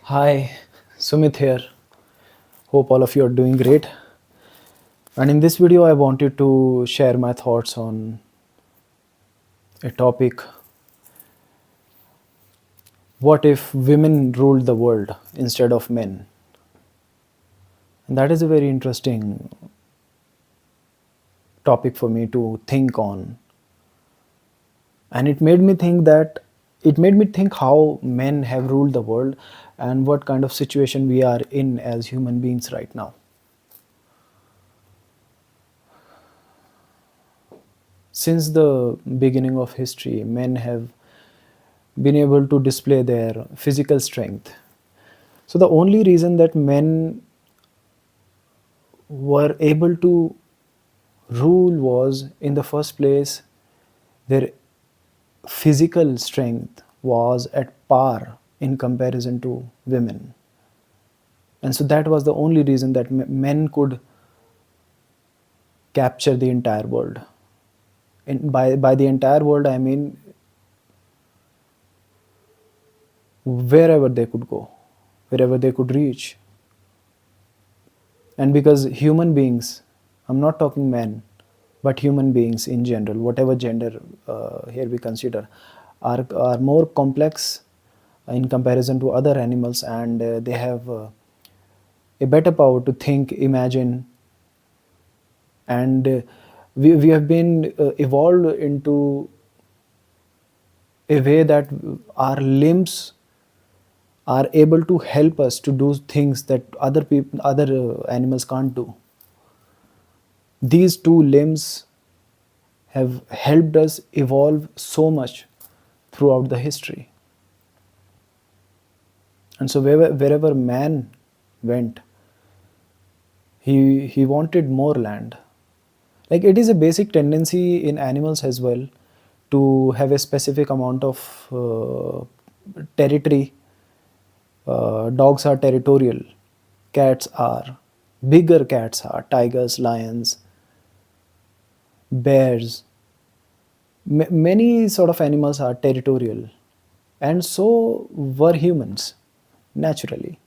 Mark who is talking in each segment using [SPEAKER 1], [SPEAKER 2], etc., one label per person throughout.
[SPEAKER 1] Hi, Sumit here. Hope all of you are doing great. And in this video, I wanted to share my thoughts on a topic: what if women ruled the world instead of men? And that is a very interesting topic for me to think on. And it made me think how men have ruled the world and what kind of situation we are in as human beings right now. Since the beginning of history, men have been able to display their physical strength. So, the only reason that men were able to rule was, in the first place, their physical strength was at par in comparison to women. And so, that was the only reason that men could capture the entire world. And by the entire world, I mean wherever they could go, wherever they could reach. And because human beings, I'm not talking men, but human beings in general, whatever gender here we consider, are more complex in comparison to other animals, and they have a better power to think, imagine, and we have been evolved into a way that our limbs are able to help us to do things that other animals can't do. These two limbs have helped us evolve so much throughout the history. And so wherever man went, he wanted more land. Like, it is a basic tendency in animals as well to have a specific amount of territory. Dogs are territorial, cats are, bigger cats are, tigers, lions, bears. Many sort of animals are territorial, and so were humans, naturally.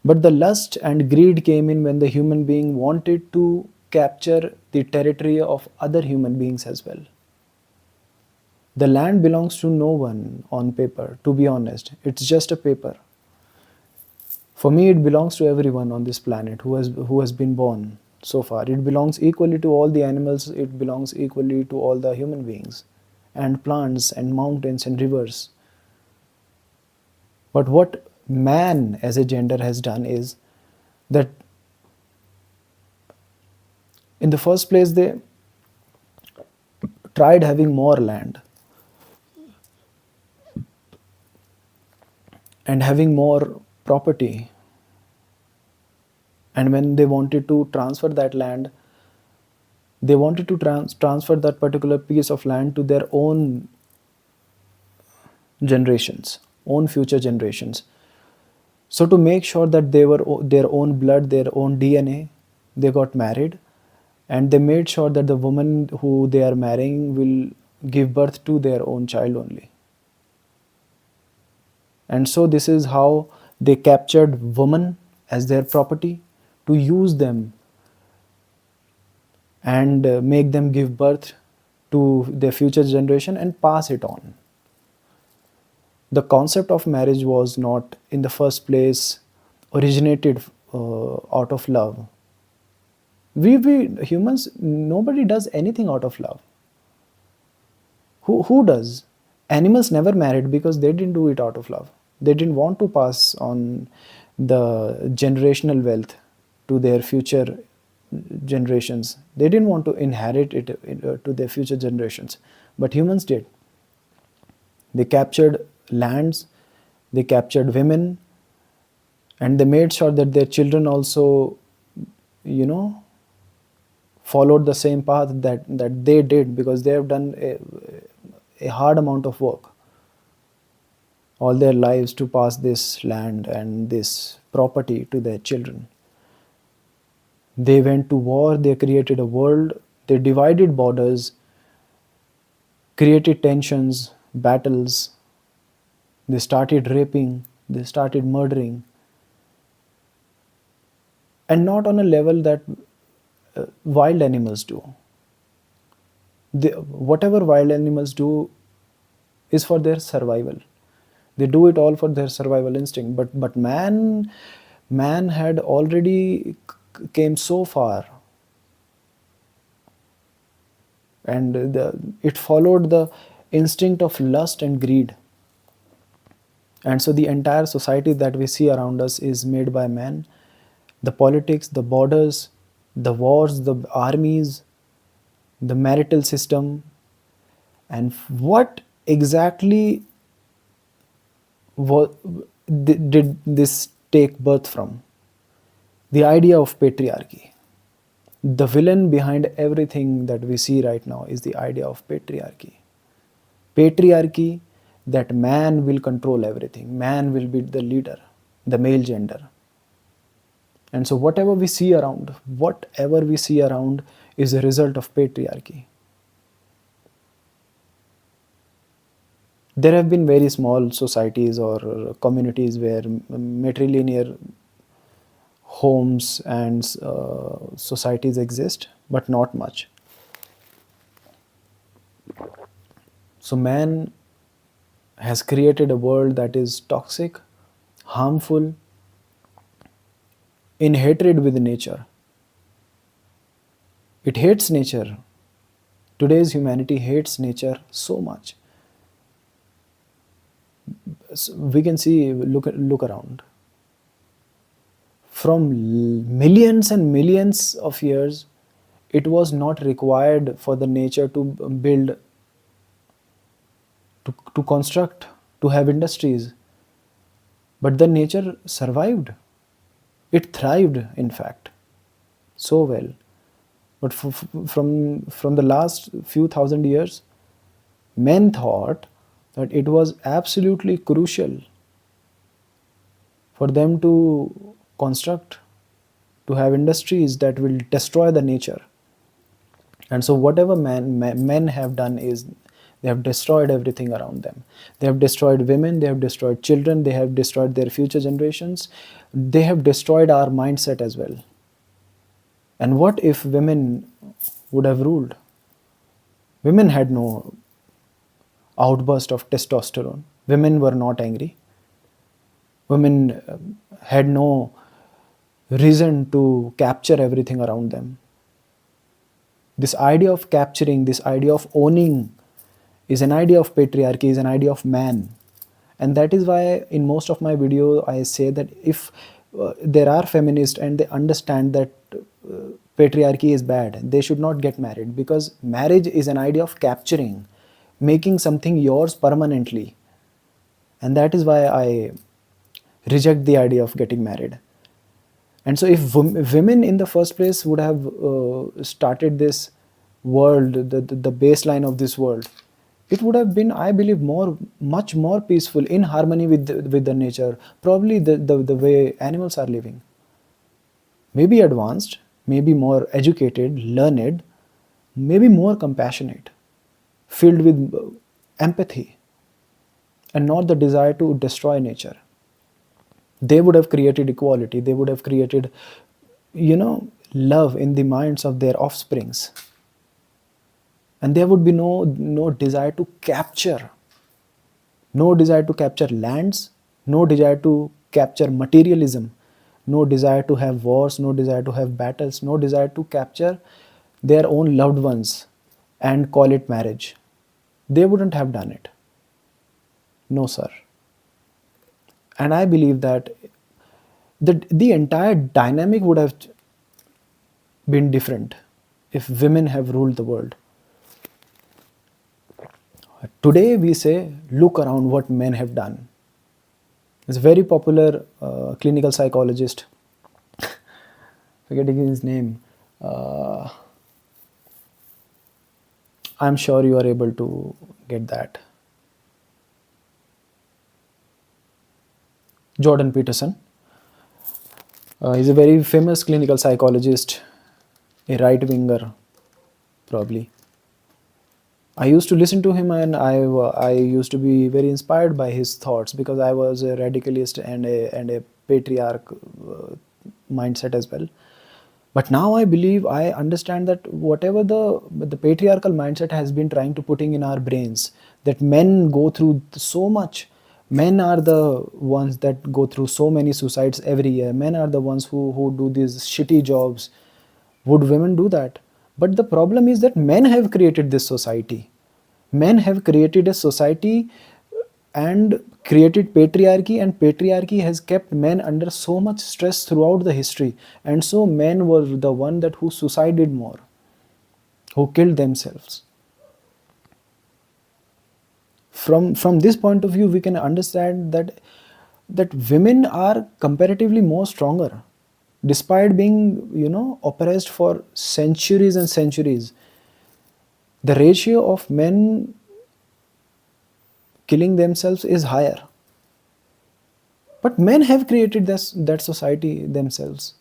[SPEAKER 1] But the lust and greed came in when the human being wanted to capture the territory of other human beings as well. The land belongs to no one on paper, to be honest. It's just a paper. For me, it belongs to everyone on this planet who has been born so far. It belongs equally to all the animals, it belongs equally to all the human beings, and plants, and mountains, and rivers. But what man as a gender has done is that, in the first place, they tried having more land and having more property. And when they wanted to transfer that land, they wanted to transfer that particular piece of land to their own generations, own future generations. So, to make sure that they were their own blood, their own DNA, they got married, and they made sure that the woman who they are marrying will give birth to their own child only. And so, this is how they captured women as their property, to use them and make them give birth to their future generation and pass it on. The concept of marriage was not, in the first place, originated out of love. We humans, nobody does anything out of love. Who does? Animals never married because they didn't do it out of love. They didn't want to pass on the generational wealth to their future generations. They didn't want to inherit it to their future generations. But humans did. They captured lands, they captured women, and they made sure that their children also, you know, followed the same path that they did, because they have done a hard amount of work all their lives to pass this land and this property to their children. They went to war, they created a world, they divided borders, created tensions, battles, they started raping, they started murdering, and not on a level that wild animals do. Whatever wild animals do is for their survival. They do it all for their survival instinct. But man had already came so far, and it followed the instinct of lust and greed. And so the entire society that we see around us is made by man. The politics, the borders, the wars, the armies, the marital system. And what exactly what did this take birth from? The idea of patriarchy. The villain behind everything that we see right now is the idea of patriarchy. Patriarchy, that man will control everything, man will be the leader, the male gender. And so whatever we see around is a result of patriarchy. There have been very small societies or communities where matrilinear homes and societies exist, but not much. So man has created a world that is toxic, harmful, in hatred with nature. It hates nature. Today's humanity hates nature so much. So we can see, look around. From millions and millions of years, it was not required for the nature to build, to construct, to have industries. But the nature survived. It thrived, in fact, so well. But from the last few thousand years, men thought that it was absolutely crucial for them to construct, to have industries that will destroy the nature. And so whatever men have done is they have destroyed everything around them. They have destroyed women, they have destroyed children, they have destroyed their future generations, they have destroyed our mindset as well. And what if women would have ruled? Women had no outburst of testosterone. Women were not angry. Women had no reason to capture everything around them. This idea of capturing, this idea of owning is an idea of patriarchy, is an idea of man. And that is why in most of my video I say that if there are feminists and they understand that patriarchy is bad, they should not get married, because marriage is an idea of capturing, making something yours permanently. And that is why I reject the idea of getting married. And so if women in the first place would have started this world, the baseline of this world, it would have been, I believe, much more peaceful, in harmony with the nature, probably the way animals are living. Maybe advanced, maybe more educated, learned, maybe more compassionate, filled with empathy, and not the desire to destroy nature. They would have created equality, they would have created, love in the minds of their offsprings. And there would be no desire to capture, no desire to capture lands, no desire to capture materialism, no desire to have wars, no desire to have battles, no desire to capture their own loved ones and call it marriage. They wouldn't have done it. No, sir. And I believe that the entire dynamic would have been different if women have ruled the world. Today we say, look around what men have done. There's a very popular clinical psychologist, forgetting his name. I'm sure you are able to get that. Jordan Peterson. He's a very famous clinical psychologist, a right-winger, probably. I used to listen to him, and I used to be very inspired by his thoughts, because I was a radicalist and a patriarch mindset as well. But now I believe, I understand that whatever the patriarchal mindset has been trying to putting in our brains, that men go through so much. Men are the ones that go through so many suicides every year. Men are the ones who do these shitty jobs. Would women do that? But the problem is that men have created this society. Men have created a society and created patriarchy, and patriarchy has kept men under so much stress throughout the history. And so men were the one that who suicided more, who killed themselves. From this point of view, we can understand that women are comparatively more stronger, despite being, oppressed for centuries and centuries. The ratio of men killing themselves is higher, but men have created that society themselves.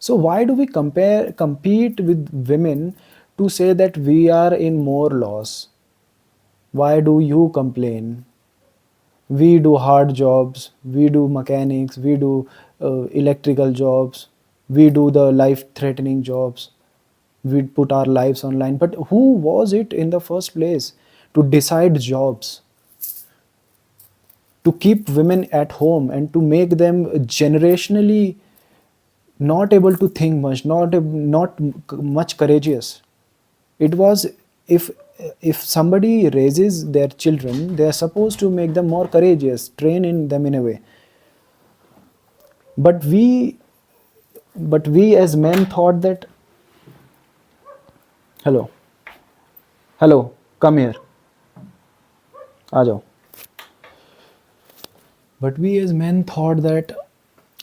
[SPEAKER 1] So why do we compete with women to say that we are in more loss? Why do you complain? We do hard jobs, we do mechanics, we do electrical jobs, we do the life threatening jobs, we put our lives online. But who was it in the first place to decide jobs, to keep women at home, and to make them generationally not able to think much, not much courageous? It was, if if somebody raises their children, they are supposed to make them more courageous, train in them in a way. But we as men thought that, hello, hello, come here, आ जाओ. But we as men thought that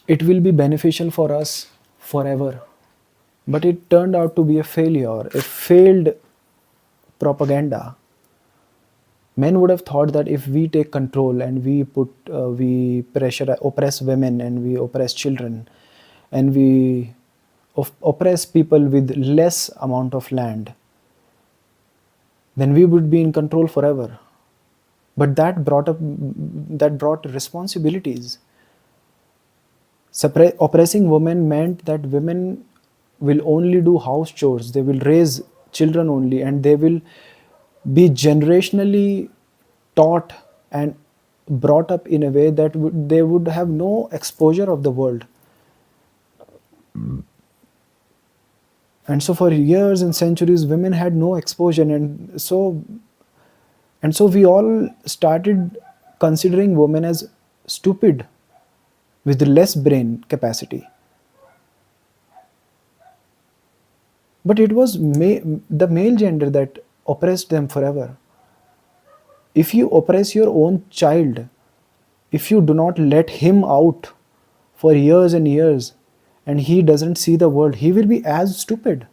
[SPEAKER 1] it will be beneficial for us forever. But it turned out to be a failure, a failed propaganda. Men would have thought that if we take control and we pressure oppress women, and we oppress children, and we oppress people with less amount of land, then we would be in control forever. But that brought responsibilities. Oppressing women meant that women will only do house chores, they will raise children only, and they will be generationally taught and brought up in a way that they would have no exposure of the world. And so for years and centuries, women had no exposure, and so we all started considering women as stupid, with less brain capacity. But it was the male gender that oppressed them forever. If you oppress your own child, if you do not let him out for years and years, and he doesn't see the world, he will be as stupid.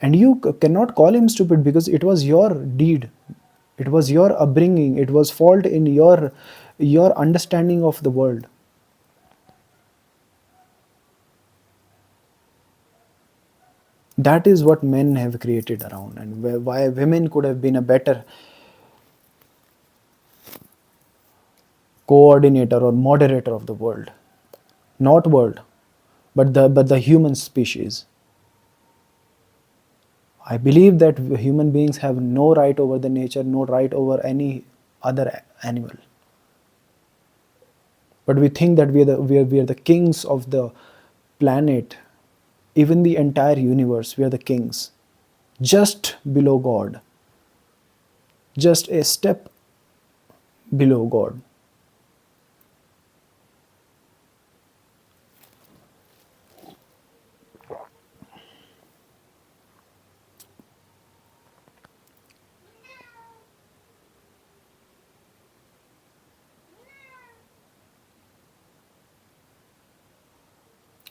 [SPEAKER 1] And you cannot call him stupid, because it was your deed, it was your upbringing, it was fault in your understanding of the world. That is what men have created around, and why women could have been a better coordinator or moderator of the world. Not world, but the human species. I believe that human beings have no right over the nature, no right over any other animal. But we think that we are the kings of the planet, even the entire universe. We are the kings, just below God, just a step below God.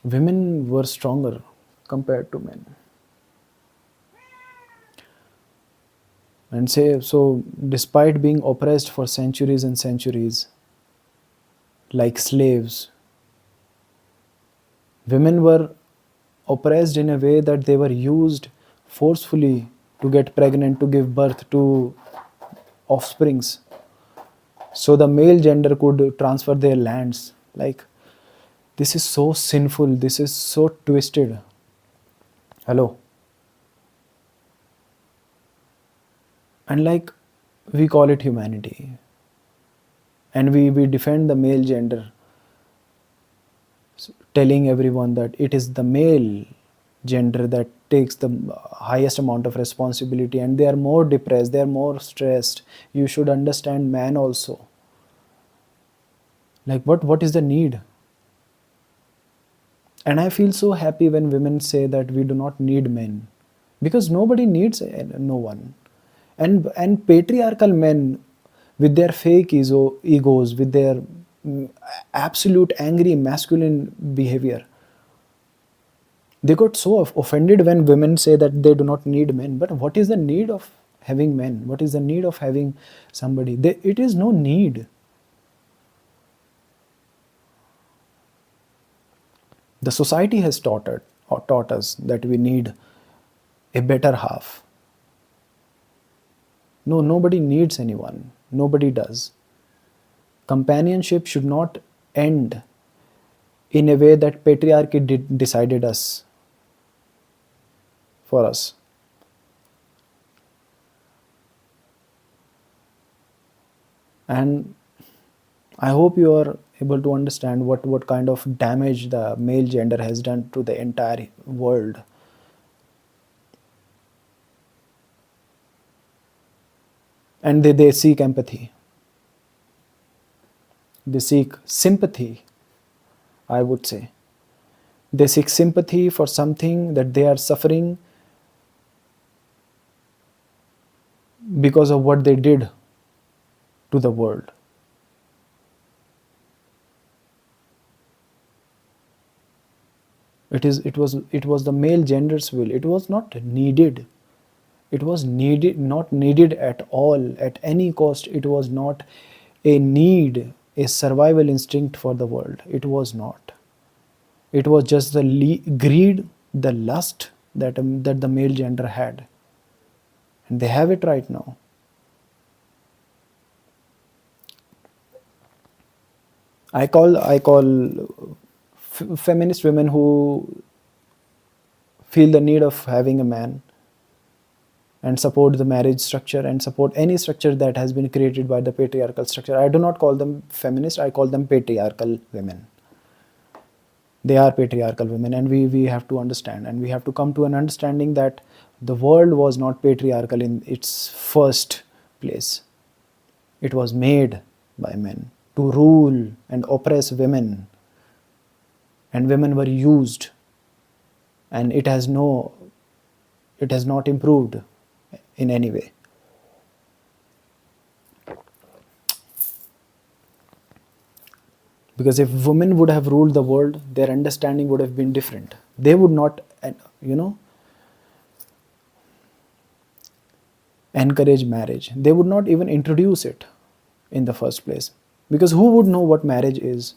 [SPEAKER 1] Women were stronger compared to men. And say so, despite being oppressed for centuries and centuries, like slaves, women were oppressed in a way that they were used forcefully to get pregnant, to give birth to offsprings, so the male gender could transfer their lands. Like, this is so sinful, this is so twisted. Hello. And like, we call it humanity, and we defend the male gender, telling everyone that it is the male gender that takes the highest amount of responsibility, and they are more depressed, they are more stressed. You should understand man also. Like, what is the need? And I feel so happy when women say that we do not need men, because nobody needs no one. And patriarchal men, with their fake egos, with their mm, absolute angry masculine behavior, they got so offended when women say that they do not need men. But what is the need of having men? What is the need of having somebody? It is no need. The society has taught us that we need a better half. No, nobody needs anyone. Nobody does. Companionship should not end in a way that patriarchy decided us for us. And I hope you are able to understand what kind of damage the male gender has done to the entire world. And they seek empathy. They seek sympathy, I would say. They seek sympathy for something that they are suffering because of what they did to the world. It was the male gender's will. It was not needed. It was not needed at all, at any cost. It was not a need, a survival instinct for the world. It was not. It was just the greed, the lust that the male gender had. And they have it right now. I call feminist women who feel the need of having a man and support the marriage structure and support any structure that has been created by the patriarchal structure. I do not call them feminist, I call them patriarchal women. They are patriarchal women, and we have to understand, and we have to come to an understanding that the world was not patriarchal in its first place. It was made by men to rule and oppress women, and women were used, and it has not improved in any way. Because if women would have ruled the world, their understanding would have been different. They would not, encourage marriage. They would not even introduce it in the first place. Because who would know what marriage is?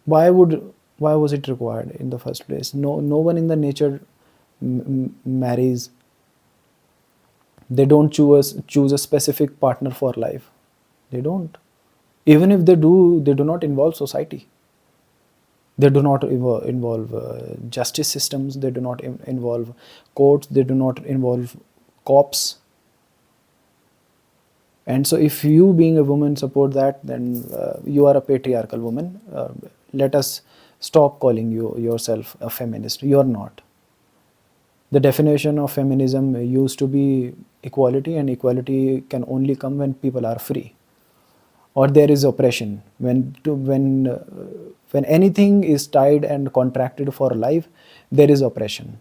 [SPEAKER 1] Why was it required in the first place? No one in the nature marries. They don't choose a specific partner for life. They don't. Even if they do not involve society. They do not involve justice systems. They do not involve courts. They do not involve cops. And so if you being a woman support that, then you are a patriarchal woman. Let us stop calling yourself a feminist. You are not. The definition of feminism used to be equality, and equality can only come when people are free, or there is oppression. When anything is tied and contracted for life, there is oppression.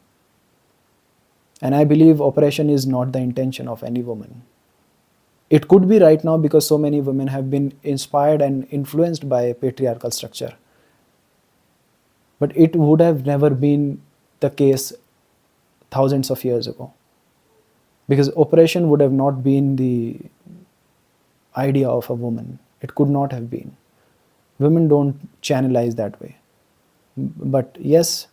[SPEAKER 1] And I believe oppression is not the intention of any woman. It could be right now because so many women have been inspired and influenced by a patriarchal structure. But it would have never been the case thousands of years ago. Because oppression would have not been the idea of a woman. It could not have been. Women don't channelize that way. But yes,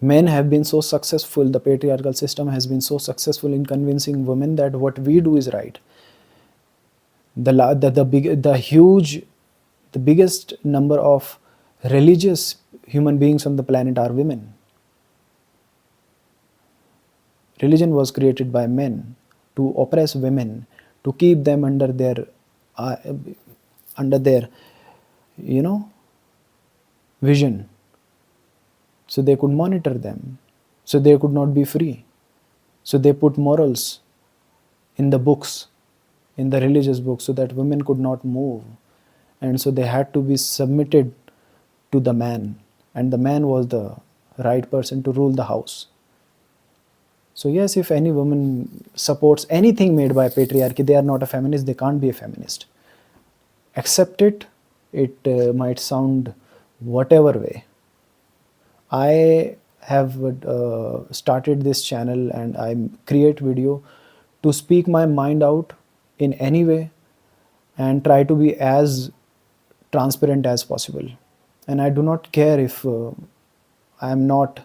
[SPEAKER 1] Men have been so successful, the patriarchal system has been so successful in convincing women that what we do is right. The biggest number of religious human beings on the planet are women. Religion was created by men to oppress women, to keep them uh, under their, you know, vision, so they could monitor them, so they could not be free. So they put morals in the books, in the religious books, so that women could not move, and so they had to be submitted to the man, and the man was the right person to rule the house. So yes, if any woman supports anything made by patriarchy, they are not a feminist, they can't be a feminist. Accept it. It might sound whatever way. I have started this channel and I create video to speak my mind out in any way and try to be as transparent as possible. And I do not care if I am not,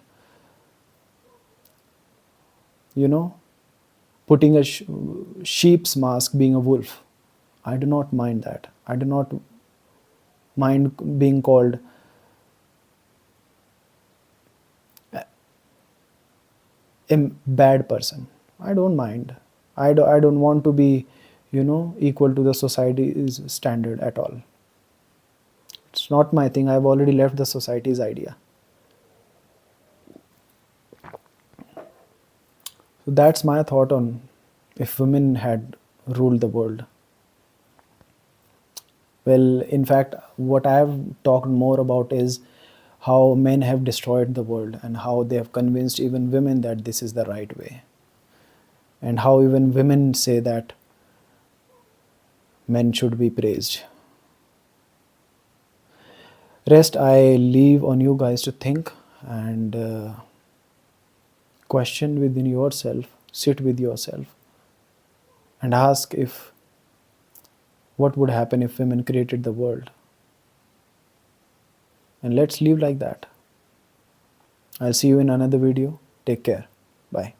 [SPEAKER 1] you know, putting a sheep's mask being a wolf. I do not mind that. I do not mind being called a bad person. I don't mind. I don't want to be, equal to the society's standard at all. It's not my thing. I've already left the society's idea. So that's my thought on if women had ruled the world. Well, in fact, what I have talked more about is how men have destroyed the world and how they have convinced even women that this is the right way. And how even women say that men should be praised. Rest I leave on you guys to think and question within yourself, sit with yourself, and ask if what would happen if women created the world. And let's live like that. I'll see you in another video. Take care. Bye.